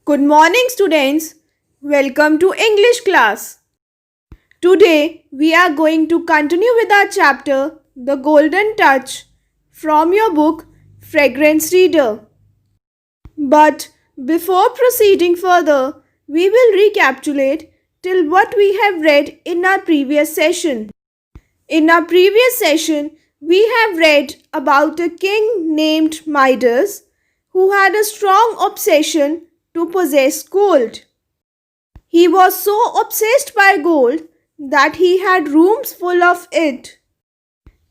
Good morning, students. Welcome to English class. Today, we are going to continue with our chapter, The Golden Touch, from your book, Fragrance Reader. But before proceeding further, we will recapitulate till what we have read in our previous session. In our previous session, we have read about a king named Midas who had a strong obsession to possess gold. He was so obsessed by gold that he had rooms full of it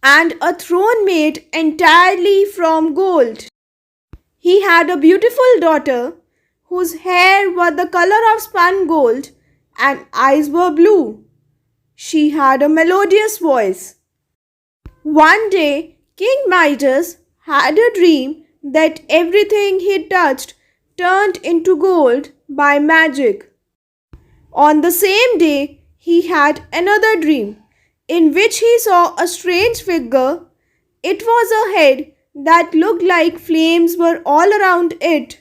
and a throne made entirely from gold. He had a beautiful daughter whose hair was the color of spun gold and eyes were blue. She had a melodious voice. One day, King Midas had a dream that everything he touched turned into gold by magic. On the same day, he had another dream in which he saw a strange figure. It was a head that looked like flames were all around it.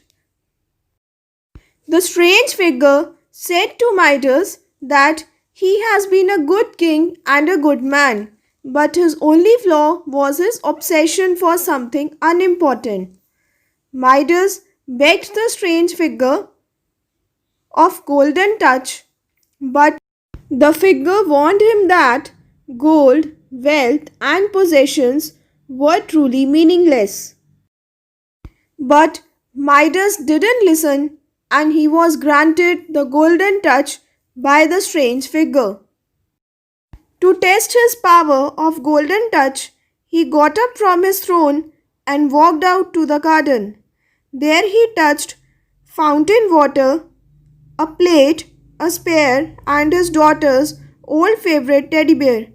The strange figure said to Midas that he has been a good king and a good man, but his only flaw was his obsession for something unimportant. Midas begged the strange figure of golden touch, but the figure warned him that gold, wealth, and possessions were truly meaningless. But Midas didn't listen, and he was granted the golden touch by the strange figure. To test his power of golden touch, he got up from his throne and walked out to the garden. There he touched fountain water, a plate, a spear, and his daughter's old favorite teddy bear.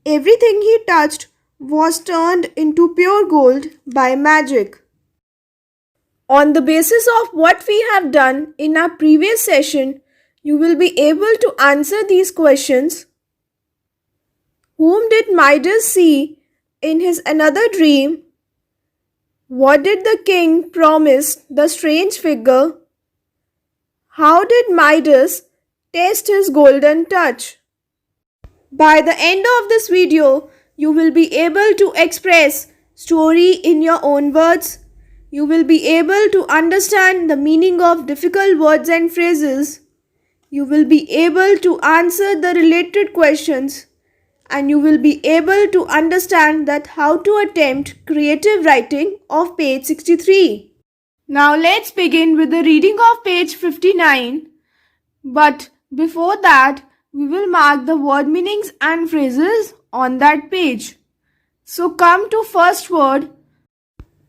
Everything he touched was turned into pure gold by magic. On the basis of what we have done in our previous session, you will be able to answer these questions. Whom did Midas see in his another dream? What did the king promise the strange figure? How did Midas test his golden touch? By the end of this video, you will be able to express story in your own words. You will be able to understand the meaning of difficult words and phrases. You will be able to answer the related questions. And you will be able to understand that how to attempt creative writing of page 63. Now let's begin with the reading of page 59. But before that, we will mark the word meanings and phrases on that page. So come to first word,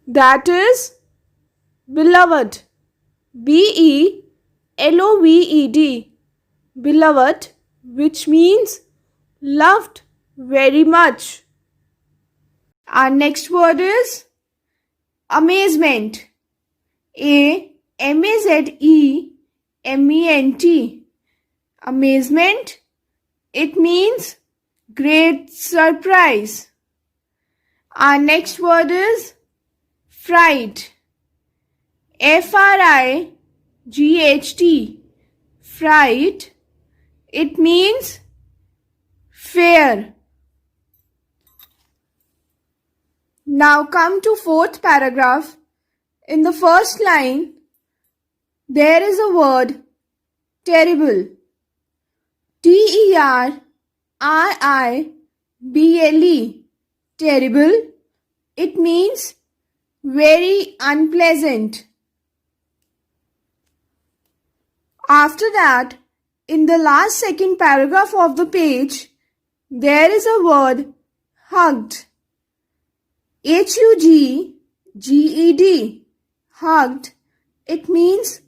that is beloved. B-E-L-O-V-E-D. Beloved, which means loved very much. Our next word is amazement. A-M-A-Z-E-M-E-N-T. Amazement. It means great surprise. Our next word is fright. F-R-I-G-H-T. Fright. It means fear. Now come to fourth paragraph. In the first line, there is a word terrible. T-E-R-R-I-B-L-E. Terrible. It means very unpleasant. After that, in the last second paragraph of the page, there is a word hugged. H-U-G-G-E-D. Hugged. It means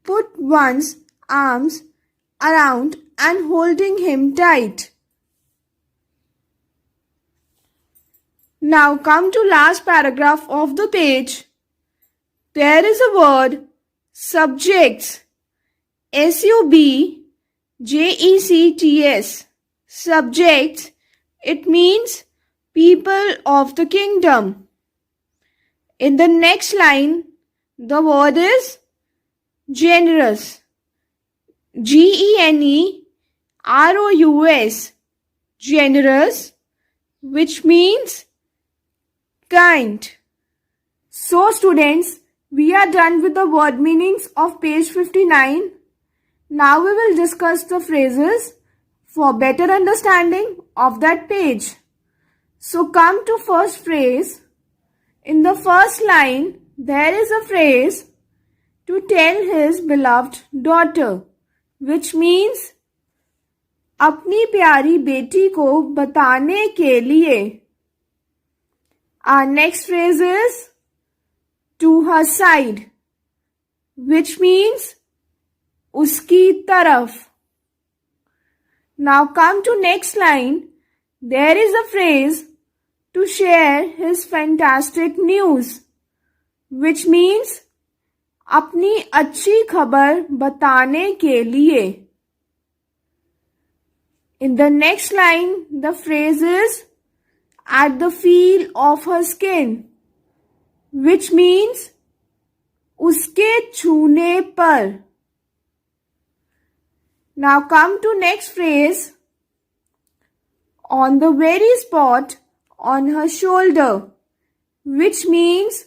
put one's arms around and holding him tight. Now come to last paragraph of the page. There is a word subjects. S-U-B-J-E-C-T-S. Subjects. It means people of the kingdom. In the next line, the word is generous. Generous. Generous, which means kind. So students, we are done with the word meanings of page 59. Now we will discuss the phrases for better understanding of that page. So come to first phrase. In the first line, there is a phrase to tell his beloved daughter, which means अपनी प्यारी बेटी को बताने के लिए. Our next phrase is to her side, which means उसकी तरफ. Now come to next line. There is a phrase to share his fantastic news, which means अपनी अच्छी खबर बताने के लिए. In the next line, the phrase is at the feel of her skin, which means उसके छूने पर. Now come to next phrase, on the very spot on her shoulder, which means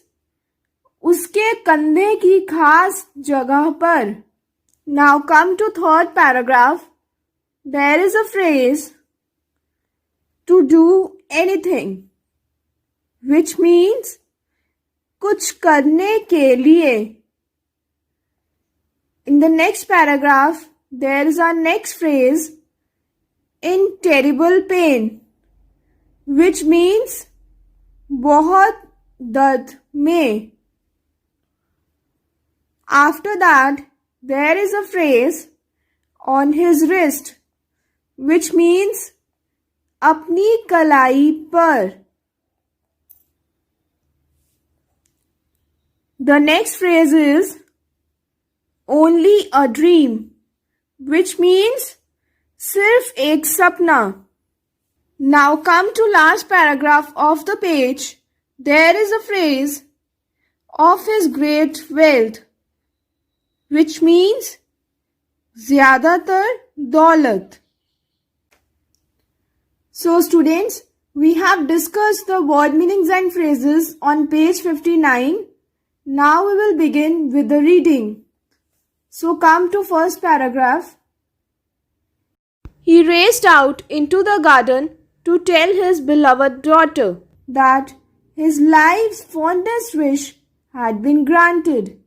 उसके कंधे की खास जगह पर. Now come to third paragraph. There is a phrase to do anything, which means कुछ करने के लिए. In the next paragraph, there is our next phrase, in terrible pain, which means बहुत दर्द में. After that, there is a phrase on his wrist, which means अपनी कलाई पर. The next phrase is only a dream, which means सिर्फ एक सपना. Now come to last paragraph of the page. There is a phrase of his great wealth, which means ज़्यादातर दौलत. So students, we have discussed the word meanings and phrases on page 59. Now we will begin with the reading. So come to first paragraph. He raced out into the garden to tell his beloved daughter that his life's fondest wish had been granted.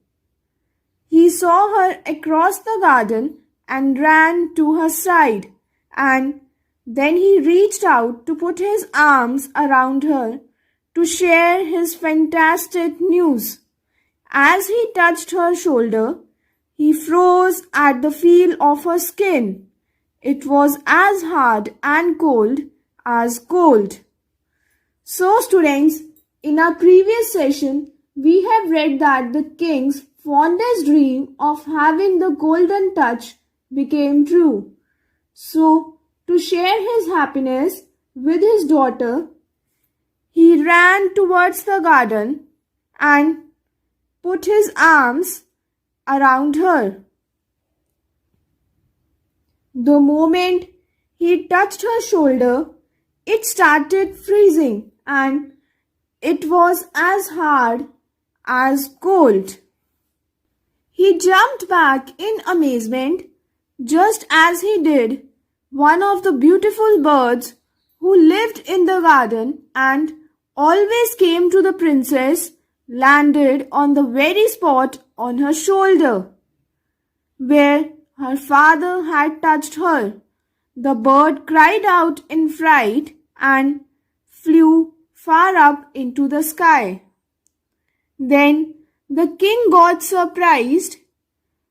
He saw her across the garden and ran to her side, and then he reached out to put his arms around her to share his fantastic news. As he touched her shoulder, he froze at the feel of her skin. It was as hard and cold as gold. So students, in our previous session, we have read that the king's fondest dream of having the golden touch became true. So, to share his happiness with his daughter, he ran towards the garden and put his arms around her. The moment he touched her shoulder, it started freezing and it was as hard as gold. He jumped back in amazement. Just as he did, one of the beautiful birds who lived in the garden and always came to the princess landed on the very spot on her shoulder where her father had touched her. The bird cried out in fright and flew far up into the sky. Then the king got surprised.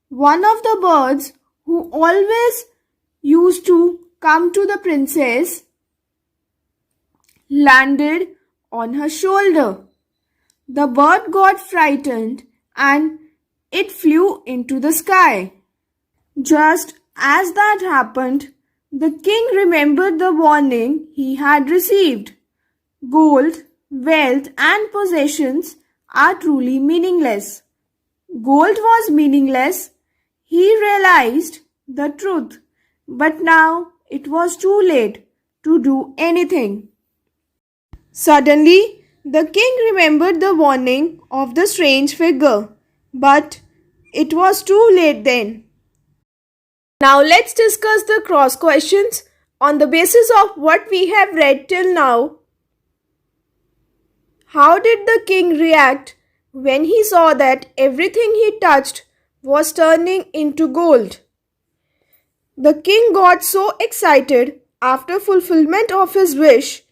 One of the birds who always used to come to the princess landed on her shoulder. The bird got frightened and it flew into the sky. Just as that happened, the king remembered the warning he had received. Gold, wealth, and possessions are truly meaningless. Gold was meaningless. He realized the truth, but now it was too late to do anything. Suddenly, the king remembered the warning of the strange figure, but it was too late then. Now let's discuss the cross questions on the basis of what we have read till now. How did the king react when he saw that everything he touched was turning into gold? The king got so excited after fulfillment of his wish.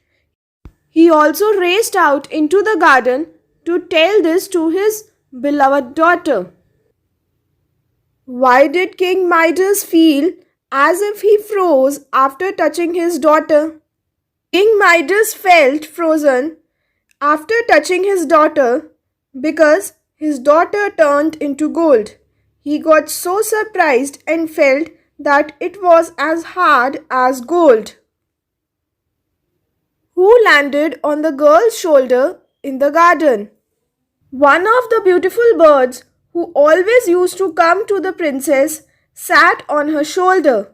He also raced out into the garden to tell this to his beloved daughter. Why did King Midas feel as if he froze after touching his daughter? King Midas felt frozen after touching his daughter because his daughter turned into gold. He got so surprised and felt that it was as hard as gold. Who landed on the girl's shoulder in the garden? One of the beautiful birds who always used to come to the princess sat on her shoulder.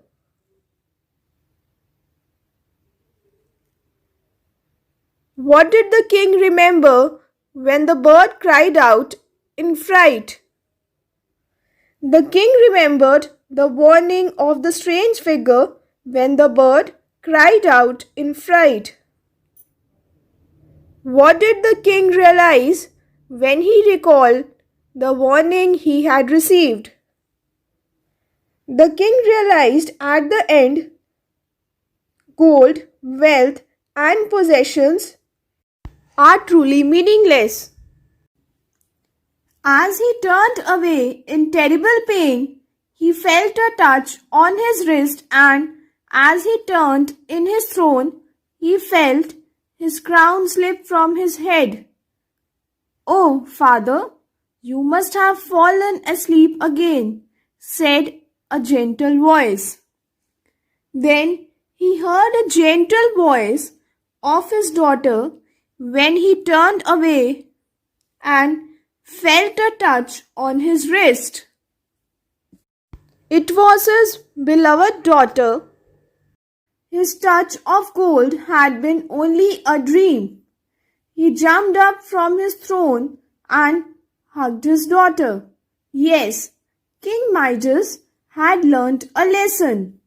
What did the king remember when the bird cried out in fright? The king remembered the warning of the strange figure when the bird cried out in fright. What did the king realize when he recalled the warning he had received? The king realized at the end gold, wealth, and possessions are truly meaningless. As he turned away in terrible pain, he felt a touch on his wrist, and as he turned in his throne, he felt his crown slip from his head. "Oh, father, you must have fallen asleep again," said a gentle voice. Then he heard a gentle voice of his daughter when he turned away and felt a touch on his wrist. It was his beloved daughter. His touch of gold had been only a dream. He jumped up from his throne and hugged his daughter. Yes, King Midas had learnt a lesson.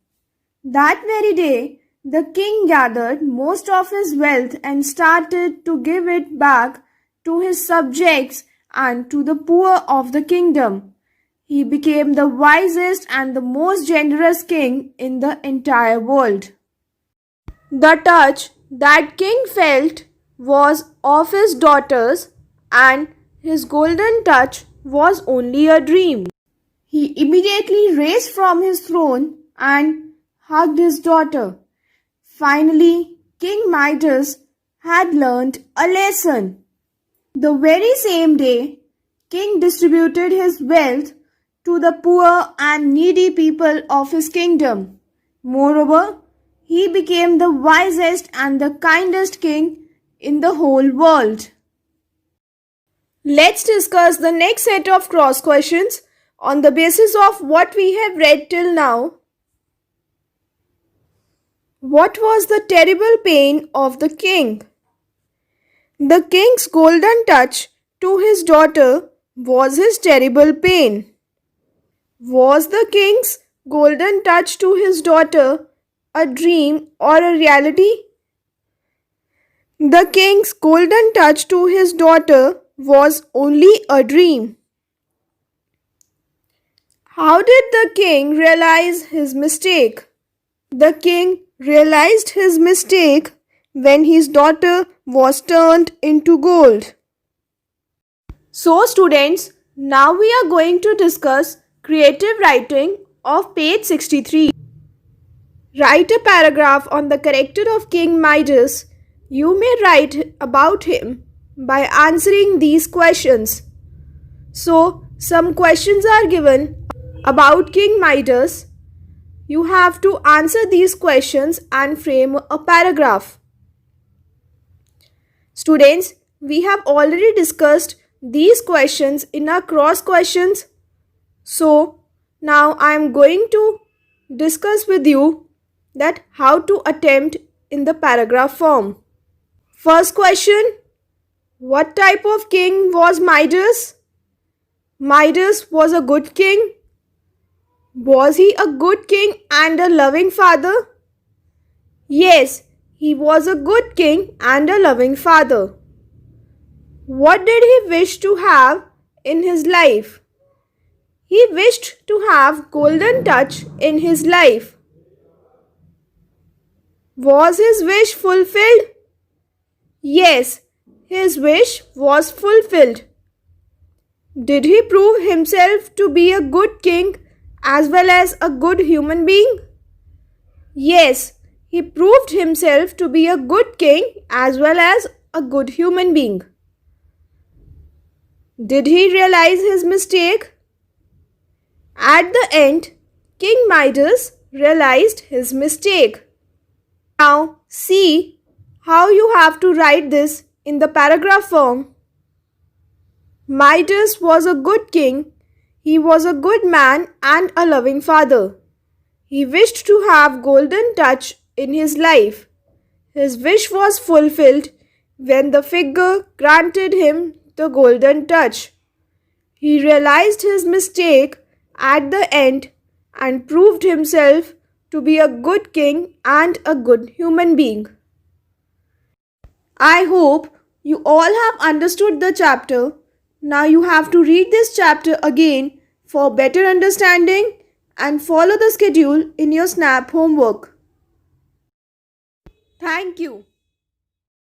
That very day, the king gathered most of his wealth and started to give it back to his subjects and to the poor of the kingdom. He became the wisest and the most generous king in the entire world. The touch that king felt was of his daughters, and his golden touch was only a dream. He immediately rose from his throne and hugged his daughter. Finally, King Midas had learned a lesson. The very same day, King distributed his wealth to the poor and needy people of his kingdom. Moreover, he became the wisest and the kindest king in the whole world. Let's discuss the next set of cross questions on the basis of what we have read till now. What was the terrible pain of the king? The king's golden touch to his daughter was his terrible pain. Was the king's golden touch to his daughter a dream or a reality? The king's golden touch to his daughter was only a dream. How did the king realize his mistake? The king realized his mistake when his daughter was turned into gold. So students, now we are going to discuss creative writing of page 63. Write a paragraph on the character of King Midas. You may write about him by answering these questions. So, some questions are given about King Midas. You have to answer these questions and frame a paragraph. Students, we have already discussed these questions in our cross questions. So now I am going to discuss with you that how to attempt in the paragraph form. First question, what type of king was Midas? Midas was a good king. Was he a good king and a loving father? Yes, he was a good king and a loving father. What did he wish to have in his life? He wished to have golden touch in his life. Was his wish fulfilled? Yes, his wish was fulfilled. Did he prove himself to be a good king as well as a good human being? Yes, he proved himself to be a good king as well as a good human being. Did he realize his mistake? At the end, King Midas realized his mistake. Now see how you have to write this in the paragraph form. Midas was a good king. He was a good man and a loving father. He wished to have golden touch in his life. His wish was fulfilled when the figure granted him the golden touch. He realized his mistake at the end and proved himself to be a good king and a good human being. I hope you all have understood the chapter. Now you have to read this chapter again for better understanding and follow the schedule in your SNAP homework. Thank you.